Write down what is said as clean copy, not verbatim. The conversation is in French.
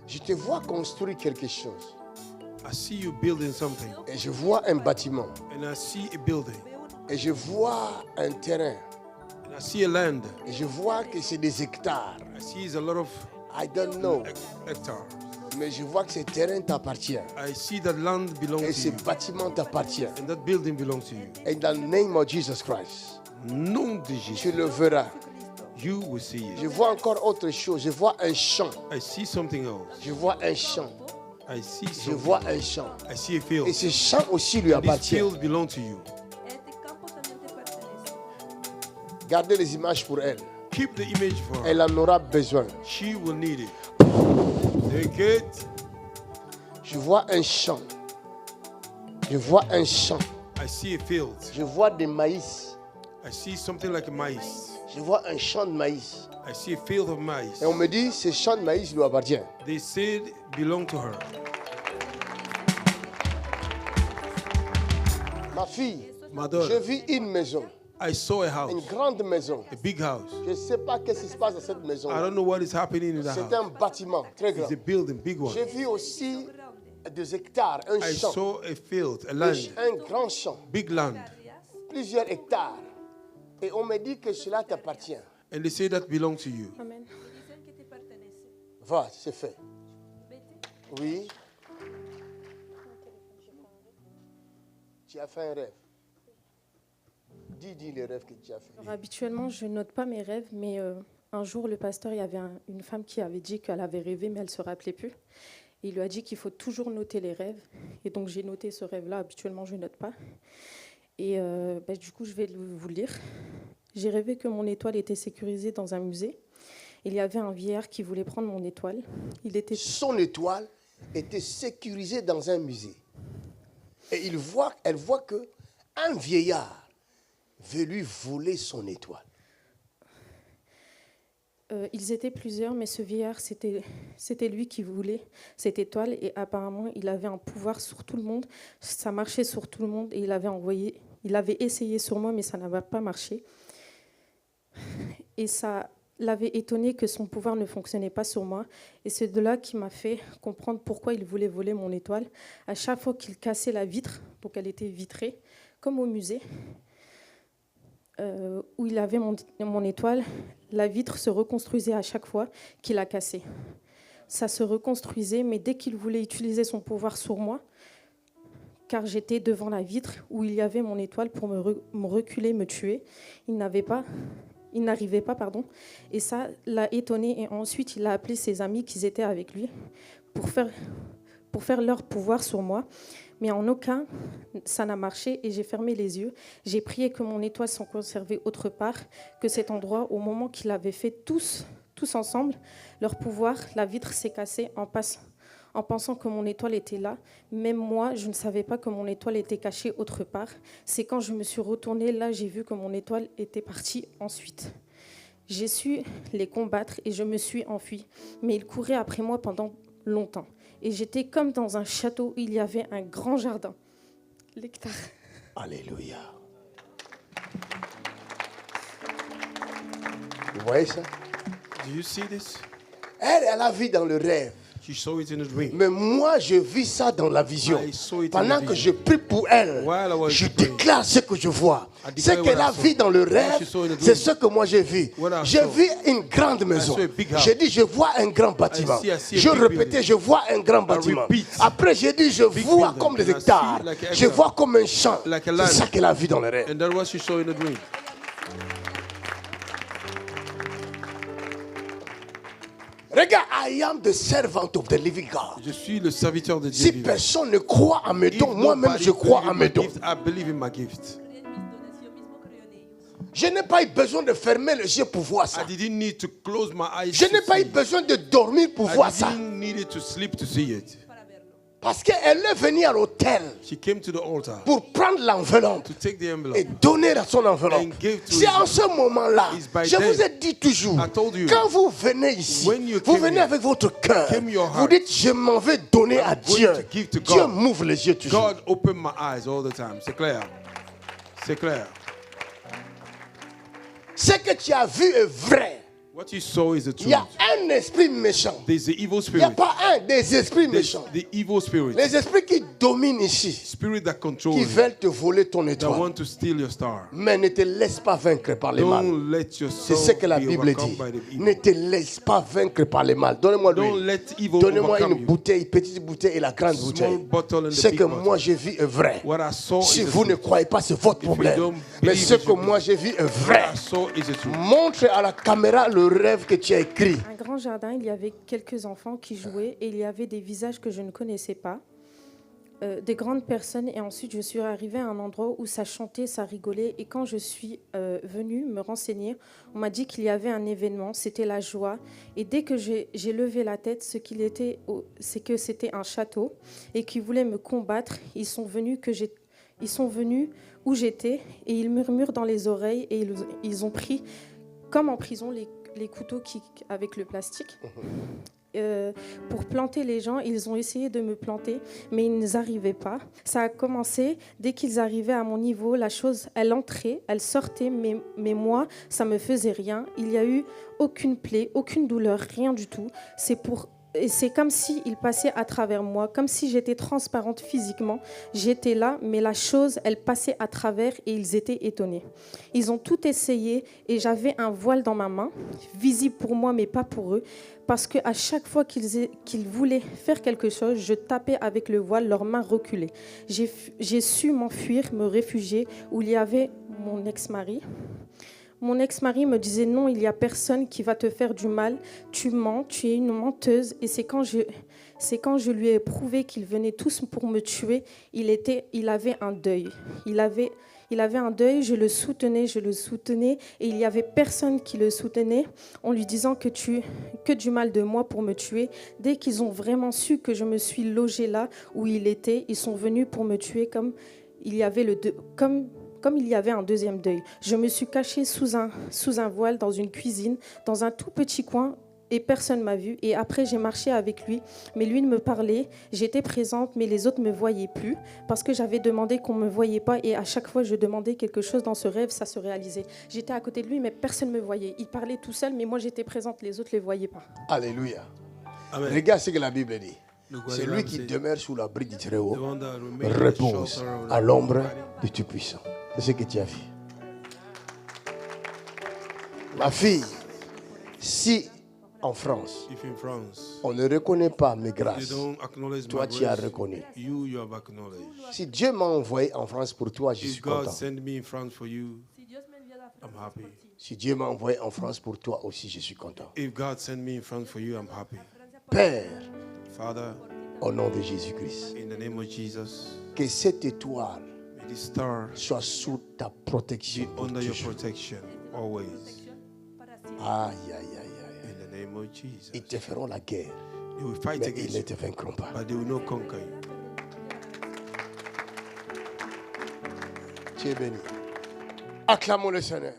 Je te vois construire quelque chose. I see you building something. Et je vois un bâtiment. And I see a building. Et je vois un terrain. And I see a land. Et je vois que c'est des hectares. I see it's a lot of I don't know. hectares. Mais je vois que ce terrain t'appartient. I see that land belongs Et to ce you. bâtiment t'appartient. And that building belongs to you. In the name of Jesus Christ. Nom de Tu Jésus. le verras. You will see Je it. vois encore autre chose. Je vois un champ. I see something else. Je vois un champ. I see Je something. vois un champ. I see a field. Et ce champ aussi lui This appartient. field belongs to you. Este campo también te pertenece. Gardez les images pour elle. Keep the image for her. Elle en aura besoin. She will need it. Take it. Je vois un champ. Je vois un champ. I see a field. Je vois des maïs. I see something like a maïs. Je vois un champ de maïs. I see a field of maïs. Et on me dit, ce champ de maïs lui appartient. They said belong to her. Ma fille, My je daughter, vis une maison. I saw a Une house, grande maison. a big house. Je ne sais pas qu'est-ce qui se passe dans cette maison. I don't know what is happening in the C'est house. un bâtiment très grand. It's a building, big one. J'ai vu aussi des hectares, un I champ. saw a field, a land, Un grand champ. big land. Plusieurs hectares. Et on me dit que cela t'appartient. And they say that belongs to you. Dicen que te pertenece. Va, c'est fait. Vete. Oui. Tu as fait un rêve. Dis les rêves que tu as fait. Alors, habituellement, je note pas mes rêves, mais un jour, le pasteur, il y avait une femme qui avait dit qu'elle avait rêvé, mais elle ne se rappelait plus. Et il lui a dit qu'il faut toujours noter les rêves. Et donc, j'ai noté ce rêve-là. Habituellement, je ne note pas. Et du coup, je vais vous le lire. J'ai rêvé que mon étoile était sécurisée dans un musée. Il y avait un vieillard qui voulait prendre mon étoile. Son étoile était sécurisée dans un musée. Et elle voit que un vieillard veut lui voler son étoile. Ils étaient plusieurs, mais ce vieillard, c'était lui qui voulait cette étoile. Et apparemment, il avait un pouvoir sur tout le monde. Ça marchait sur tout le monde. Et il avait essayé sur moi, mais ça n'avait pas marché. Et ça l'avait étonné que son pouvoir ne fonctionnait pas sur moi. Et c'est de là qui m'a fait comprendre pourquoi il voulait voler mon étoile. À chaque fois qu'il cassait la vitre, donc elle était vitrée, comme au musée, où il avait mon étoile, la vitre se reconstruisait à chaque fois qu'il a cassé. Ça se reconstruisait, mais dès qu'il voulait utiliser son pouvoir sur moi, car j'étais devant la vitre où il y avait mon étoile pour me reculer, me tuer, il n'arrivait pas, et ça l'a étonné. Et ensuite, il a appelé ses amis qui étaient avec lui pour faire leur pouvoir sur moi. Mais en aucun, ça n'a marché et j'ai fermé les yeux. J'ai prié que mon étoile soit conservée autre part que cet endroit. Au moment qu'ils l'avaient fait tous ensemble, leur pouvoir, la vitre s'est cassée en pensant que mon étoile était là. Même moi, je ne savais pas que mon étoile était cachée autre part. C'est quand je me suis retournée, là, j'ai vu que mon étoile était partie ensuite. J'ai su les combattre et je me suis enfuie. Mais ils couraient après moi pendant longtemps. Et j'étais comme dans un château où il y avait un grand jardin. L'hectare. Alléluia. Vous voyez ça? Do you see this? Elle a vu dans le rêve. She saw it in a dream. Mais moi, je vis ça dans la vision. I saw it in Pendant the que vision. je prie pour elle, While I was je praying, déclare ce que je vois. I Ce declare qu'elle what I a saw. vu dans le rêve, she saw in the c'est dream. ce que moi j'ai vu. What I J'ai saw. vu une grande maison. saw a big house. J'ai dit, je vois un grand bâtiment. I see a Je big répétais, building. je vois un grand bâtiment. repeat. Après, j'ai dit, je Big vois building. comme des And I see hectares. like a Je hectare. vois comme un champ. Like a C'est land. ça qu'elle a vu dans le rêve. And that's what she saw in a dream. Regarde, I am the servant of the living God. Je suis le serviteur de Dieu Si vivant. personne ne croit à mes If dons, moi-même nobody je crois believes à in mes my dons. gift, I believe in my gift. Creen mis dones, yo mismo creo en ellos. Je n'ai pas eu besoin de fermer les yeux pour voir ça. I didn't need to close my eyes. Je to n'ai pas eu see it. besoin de dormir pour voir I ça. didn't need to sleep to see it. Para verlo. Parce qu'elle est venue à l'hôtel She came to the altar pour prendre l'enveloppe to take the et envelope. donner à son enveloppe. And give to C'est his- en ce moment-là, It's by je then. vous ai dit toujours, I told you. quand vous venez ici, When you vous came venez here, avec votre cœur, came your vous heart. dites, je m'en vais donner à going Dieu. to give to Dieu God. m'ouvre les yeux toujours. God opened my eyes all the time. C'est clair. C'est clair. Ce que tu as vu est vrai. What you saw is the Il y a truth. un esprit méchant. There's the evil Il n'y a spirit. pas un des esprits There's méchants. the evil spirit. Les esprits qui dominent ici, Spirit that qui controls you. veulent te voler ton That étoile. want to steal your star. Mais ne te laisse pas vaincre par les mal. Don't let your C'est soul ce que la be Bible overcome dit. by the Ne evil. te laisse pas vaincre par les mal. Donnez-moi Don't l'huile. let evil Donnez-moi overcome une you. bouteille, petite bouteille et la grande Small bouteille. bottle and the Ce big que bottle. moi je vis est vrai. What I saw Si is the vous ne truth. croyez pas, c'est votre If you problème. don't Mais believe ce it's que your moi je vis est vrai. What I saw is the truth. Montre à la caméra le rêve que tu as écrit. Un grand jardin, il y avait quelques enfants qui jouaient et il y avait des visages que je ne connaissais pas, des grandes personnes. Et ensuite, je suis arrivée à un endroit où ça chantait, ça rigolait. Et quand je suis venue me renseigner, on m'a dit qu'il y avait un événement, c'était la joie. Et dès que j'ai levé la tête, ce qu'il était, c'est que c'était un château et qu'ils voulaient me combattre. Ils sont venus où j'étais et ils murmurent dans les oreilles et ils ont pris, comme en prison, les couteaux avec le plastique. Pour planter les gens, ils ont essayé de me planter, mais ils n'arrivaient pas. Ça a commencé, dès qu'ils arrivaient à mon niveau, la chose, elle entrait, elle sortait, mais moi, ça me faisait rien. Il n'y a eu aucune plaie, aucune douleur, rien du tout. Et c'est comme s'ils passaient à travers moi, comme si j'étais transparente physiquement. J'étais là, mais la chose, elle passait à travers et ils étaient étonnés. Ils ont tout essayé et j'avais un voile dans ma main, visible pour moi, mais pas pour eux, parce qu'à chaque fois qu'ils voulaient faire quelque chose, je tapais avec le voile, leurs mains reculaient. J'ai su m'enfuir, me réfugier, où il y avait mon ex-mari. Mon ex-mari me disait non, il n'y a personne qui va te faire du mal, tu mens, tu es une menteuse. Et c'est quand je lui ai prouvé qu'ils venaient tous pour me tuer, il avait un deuil. Il avait un deuil, je le soutenais, et il n'y avait personne qui le soutenait en lui disant que du mal de moi pour me tuer. Dès qu'ils ont vraiment su que je me suis logée là où il était, ils sont venus pour me tuer comme il y avait un deuxième deuil. Je me suis cachée sous un voile dans une cuisine, dans un tout petit coin, et personne ne m'a vue. Et après, j'ai marché avec lui, mais lui me parlait. J'étais présente, mais les autres ne me voyaient plus, parce que j'avais demandé qu'on ne me voyait pas, et à chaque fois, je demandais quelque chose dans ce rêve, ça se réalisait. J'étais à côté de lui, mais personne ne me voyait. Il parlait tout seul, mais moi, j'étais présente, les autres ne les voyaient pas. Alléluia. Amen. Regarde ce que la Bible dit. Look what C'est the lui Bible qui says. demeure sous l'abri du The Très-Haut one that remains in the repose shelter of the à l'ombre Almighty. du Tout-Puissant. C'est ce que tu as vu. Ma fille, si en France, If in France on ne reconnaît pas mes you grâces, don't acknowledge toi my tu as grace, reconnu. you have acknowledged. Si Dieu m'a envoyé en France pour toi, je If suis God content. send me in France for you, Si Dios me envía a la I'm France happy. por ti, Si Dieu m'a envoyé en France pour toi aussi, je suis content. If God send me in France for you, I'm happy. Père, Father, au nom de Jésus-Christ, in the name of Jesus, que cette étoile may this star soit sous ta be protection pour under your toujours. protection always. para siempre. Aïe, aïe, aïe, aïe. In the name of Jesus. Ils te feront la guerre, They will fight mais against ils ne you, te vaincront pas. but they will not conquer you. Tu es béni. Acclamons le Seigneur.